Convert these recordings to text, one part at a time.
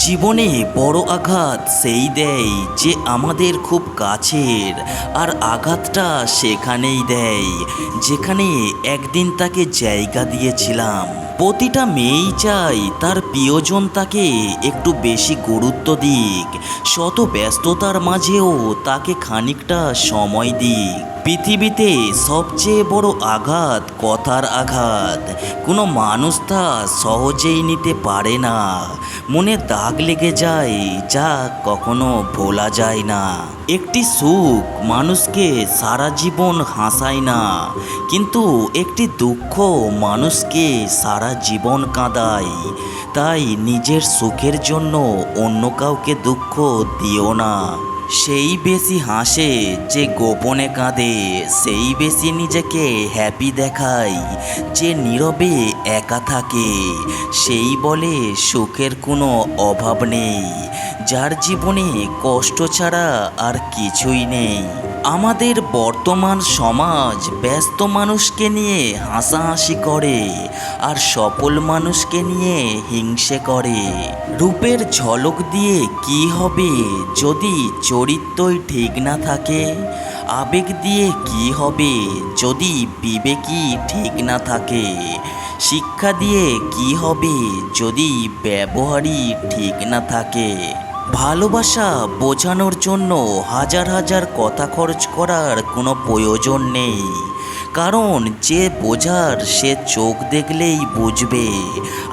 জীবনে বড় আঘাত সেই দেয় যে আমাদের খুব কাছের, আর আঘাতটা সেখানেই দেয় যেখানে একদিন তাকে জায়গা দিয়েছিলাম। প্রতিটা মেয়েই চায় তার প্রিয়জন তাকে একটু বেশি গুরুত্ব দিক, শত ব্যস্ততার মাঝেও তাকে খানিকটা সময় দিক। পৃথিবীতে সবচেয়ে বড় আঘাত কথার আঘাত। কোনো মানুষ তা সহজেই নিতে পারে না। মনে দাগ লেগে যায় যা কখনো ভোলা যায় না। একটি সুখ মানুষকে সারা জীবন হাসায় না, কিন্তু একটি দুঃখ মানুষকে সারা জীবন কাঁদায়। তাই নিজের সুখের জন্য অন্য কাউকে দুঃখ দিও না। সেই বেশি হাসে যে গোপনে কাঁদে, সেই বেশি নিজেকে হ্যাপি দেখায় যে নীরবে একা থাকে। সেই বলে সুখের কোনো অভাব নেই যার জীবনে কষ্ট ছাড়া আর কিছুই নেই। আমাদের বর্তমান সমাজ ব্যস্ত মানুষকে নিয়ে হাসাহাসি করে আর সফল মানুষকে নিয়ে হিংসে করে। রূপের ঝলক দিয়ে কি হবে যদি চরিত্রই ঠিক না থাকে? আবেগ দিয়ে কি হবে যদি বিবেকই ঠিক না থাকে? শিক্ষা দিয়ে কি হবে যদি ব্যবহারই ঠিক না থাকে? ভালোবাসা বোঝানোর জন্য হাজার হাজার কথা খরচ করার কোনো প্রয়োজন নেই, কারণ যে বোঝার সে চোখ দেখলেই বুঝবে,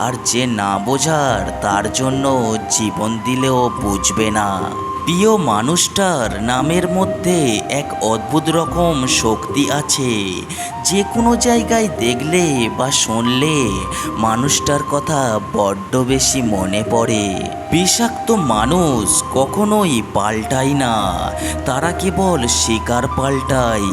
আর যে না বোঝার তার জন্য জীবন দিলেও বুঝবে না। প্রিয় মানুষটার নামের মধ্যে এক অদ্ভুত রকম শক্তি আছে। যে কোনো জায়গায় দেখলে বা শুনলে মানুষটার কথা বড্ড বেশি মনে পড়ে। বিষাক্ত মানুষ কখনোই পাল্টায় না, তারা কেবল শিকার পাল্টায়।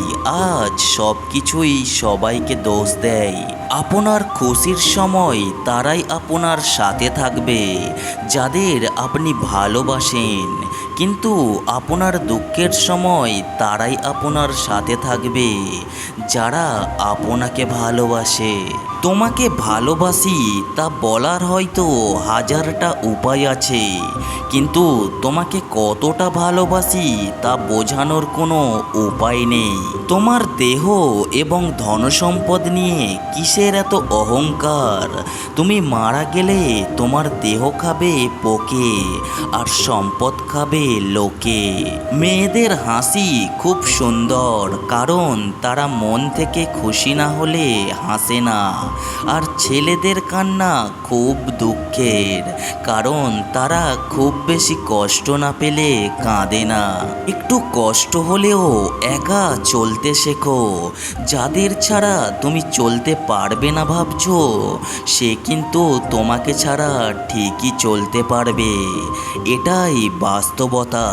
আজ সব কিছুই সবাইকে দোষ দেয়। আপনার খুশির সময় তারাই আপনার সাথে থাকবে যাদের আপনি ভালোবাসেন, কিন্তু আপনার দুঃখের সময় তারাই আপনার সাথে থাকবে যারা আপনাকে ভালোবাসে। তোমাকে ভালোবাসি তা বলার হয়তো হাজারটা উপায় আছে, কিন্তু তোমাকে কতটা ভালোবাসি তা বোঝানোর কোনো উপায় নেই। তোমার দেহ এবং ধনসম্পদ নিয়ে কিসের এত অহংকার? তুমি মারা গেলে তোমার দেহ খাবে পোকে আর সম্পদ খাবে লোকে। মেয়েদের হাসি খুব সুন্দর, কারণ তারা মন থেকে খুশি না হলে হাসে না। আর ছেলেদের কান্না খুব দুঃখের, কারণ তারা খুব বেশি কষ্ট না পেলে কাঁদে না। একটু কষ্ট হলেও একা চলতে শেখো। যাদের ছাড়া তুমি চলতে পারবে না ভাবছো, সে কিন্তু তোমাকে ছাড়া ঠিকই চলতে পারবে। এটাই বাস্তবতা,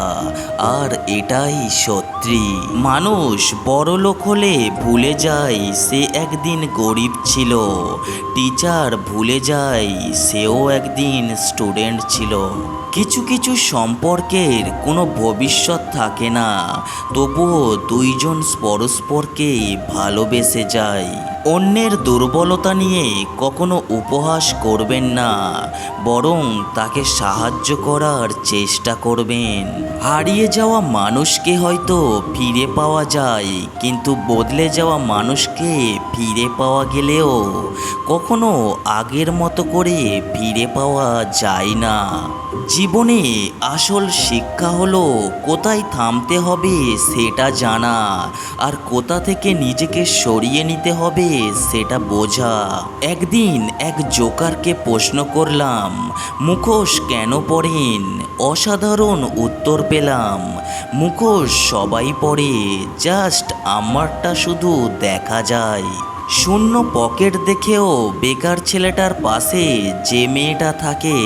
আর এটাই সত্যি। মানুষ বড়লোক হলে ভুলে যায় সে একদিন গরিব ছিল, টিচার ভুলে যায় সেও একদিন স্টুডেন্ট ছিল। কিছু কিছু সম্পর্কের কোনো ভবিষ্যৎ থাকে না, তবুও দুইজন পরস্পরকে ভালোবেসে যায়। অন্যের দুর্বলতা নিয়ে কখনো উপহাস করবেন না, বরং তাকে সাহায্য করার চেষ্টা করবেন। হারিয়ে যাওয়া মানুষকে হয়তো ফিরে পাওয়া যায়, কিন্তু বদলে যাওয়া মানুষকে ফিরে পাওয়া গেলেও কখনো আগের মতো করে ফিরে পাওয়া যায় না। জীবনে আসল শিক্ষা হলো কোথায় থামতে হবে সেটা জানা, আর কোথা থেকে নিজেকে সরিয়ে নিতে হবে সেটা বোঝা। একদিন এক জোকারকে প্রশ্ন করলাম, মুখোশ কেন পরেন? অসাধারণ উত্তর পেলাম, মুখোশ সবাই পরে, জাস্ট আমারটা শুধু দেখা যায়। শূন্য পকেট দেখেও বেকার ছেলেটার পাশে যে মেয়েটা থাকে,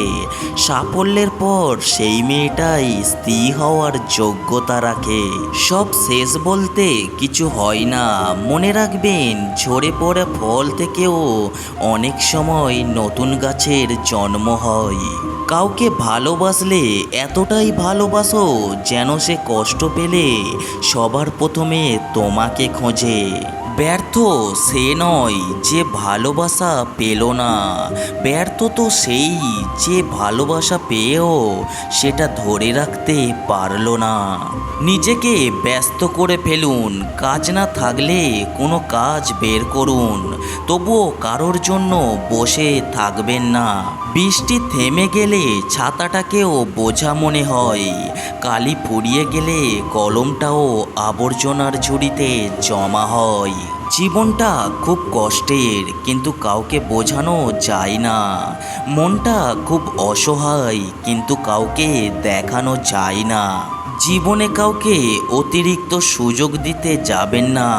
সাফল্যের পর সেই মেয়েটাই স্ত্রী হওয়ার যোগ্যতা রাখে। সব শেষ বলতে কিছু হয় না, মনে রাখবেন ঝরে পড়া ফল থেকেও অনেক সময় নতুন গাছের জন্ম হয়। কাউকে ভালোবাসলে এতটাই ভালোবাসো যেন সে কষ্ট পেলে সবার প্রথমে তোমাকে খোঁজে। ব্যর্থ সে নয় যে ভালোবাসা পেল না, ব্যর্থ তো সেই যে ভালোবাসা পেয়েও সেটা ধরে রাখতে পারল না। নিজেকে ব্যস্ত করে ফেলুন, কাজ না থাকলে কোনো কাজ বের করুন, তবুও কারোর জন্য বসে থাকবেন না। বৃষ্টি থেমে গেলে ছাতাটাকেও বোঝা মনে হয়, কালি ফুরিয়ে গেলে কলমটাও আবর্জনার ঝুড়িতে জমা হয়। জীবনটা খুব কষ্টের, কিন্তু কাউকে বোঝানো যায় না। মনটা খুব অসহায়, কিন্তু কাউকে দেখানো যায় না। জীবনে কাউকে অতিরিক্ত সুযোগ দিতে যাবেন না,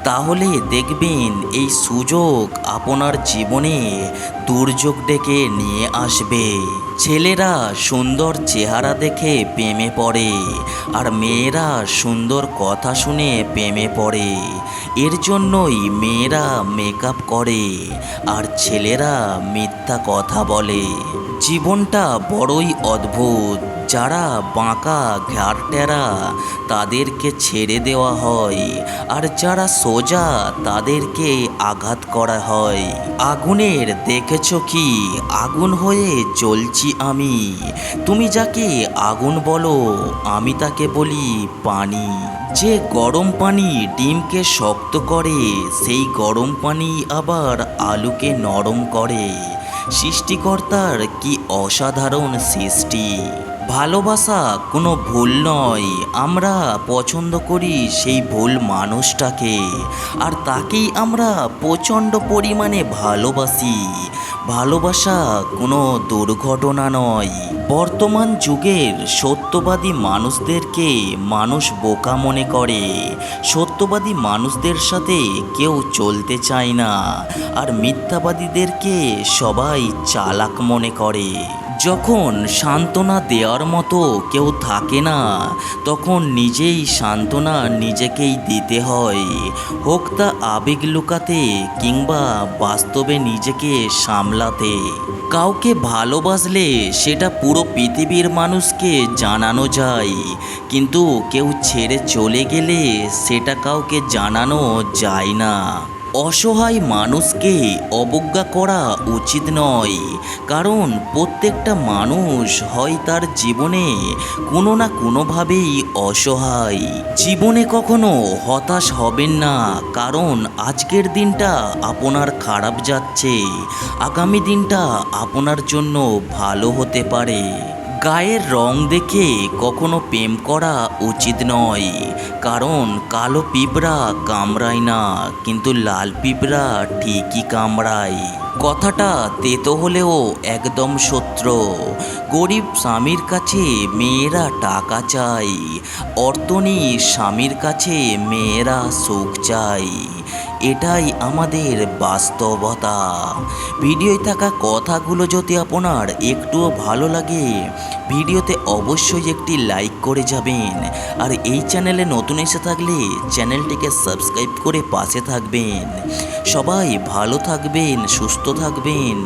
তাহলে দেখবেন এই সুযোগ আপনার জীবনে দুর্যোগ ডেকে নিয়ে আসবে। ছেলেরা সুন্দর চেহারা দেখে প্রেমে পড়ে, আর মেয়েরা সুন্দর কথা শুনে প্রেমে পড়ে। এর জন্যই মেয়েরা মেকআপ করে আর ছেলেরা মিথ্যা কথা বলে। জীবনটা বড়ই অদ্ভুত, যারা বাঁকা ঘাড়টেরা তাদেরকে ছেড়ে দেওয়া হয়, আর যারা সোজা তাদেরকে আঘাত করা হয়। আগুনের দেখেছ কি, আগুন হয়ে জ্বলছি আমি, তুমি যাকে আগুন বলো আমি তাকে বলি পানি। যে গরম পানি ডিমকে শক্ত করে, সেই গরম পানি আবার আলুকে নরম করে। সৃষ্টিকর্তার কি অসাধারণ সৃষ্টি। ভালোবাসা কোনো ভুল নয়, আমরা পছন্দ করি সেই ভুল মানুষটাকে, আর তাকেই আমরা প্রচণ্ড পরিমাণে ভালোবাসি। ভালোবাসা কোনো দুর্ঘটনা নয়। বর্তমান যুগের সত্যবাদী মানুষদেরকে মানুষ বোকা মনে করে, সত্যবাদী মানুষদের সাথে কেউ চলতে চায় না, আর মিথ্যাবাদীদেরকে সবাই চালাক মনে করে। যখন সান্ত্বনা দেওয়ার মতো কেউ থাকে না, তখন নিজেই সান্ত্বনা নিজেকেই দিতে হয়, হোক তা আবেগ লুকাতে কিংবা বাস্তবে নিজেকে সামলাতে। কাউকে ভালোবাসলে সেটা পুরো পৃথিবীর মানুষকে জানানো যায়, কিন্তু কেউ ছেড়ে চলে গেলে সেটা কাউকে জানানো যায় না। অসহায় মানুষকে অবজ্ঞা করা উচিত নয়, কারণ প্রত্যেকটা মানুষ হয় তার জীবনে কোনো না কোনোভাবেই অসহায়। জীবনে কখনো হতাশ হবেন না, কারণ আজকের দিনটা আপনার খারাপ যাচ্ছে, আগামী দিনটা আপনার জন্য ভালো হতে পারে। গায়ের রং দেখে কখনো প্রেম করা উচিত নয়, কারণ কালো পিঁপড়া কামড়ায় না, কিন্তু লাল পিঁপড়া ঠিকই কামড়ায়। কথাটা তেতো হলেও একদম সত্য। গরিব স্বামীর কাছে মেয়েরা টাকা চায়, অর্থনী স্বামীর কাছে মেয়েরা সুখ চায়। এটাই আমাদের বাস্তবতা। ভিডিওয় থাকা কথাগুলো যদি আপনার একটুও ভালো লাগে, ভিডিওতে অবশ্যই একটি লাইক করে যাবেন, আর এই চ্যানেলে নতুন এসে থাকলে চ্যানেলটিকে সাবস্ক্রাইব করে পাশে থাকবেন। সবাই ভালো থাকবেন, সুস্থ থাকবেন।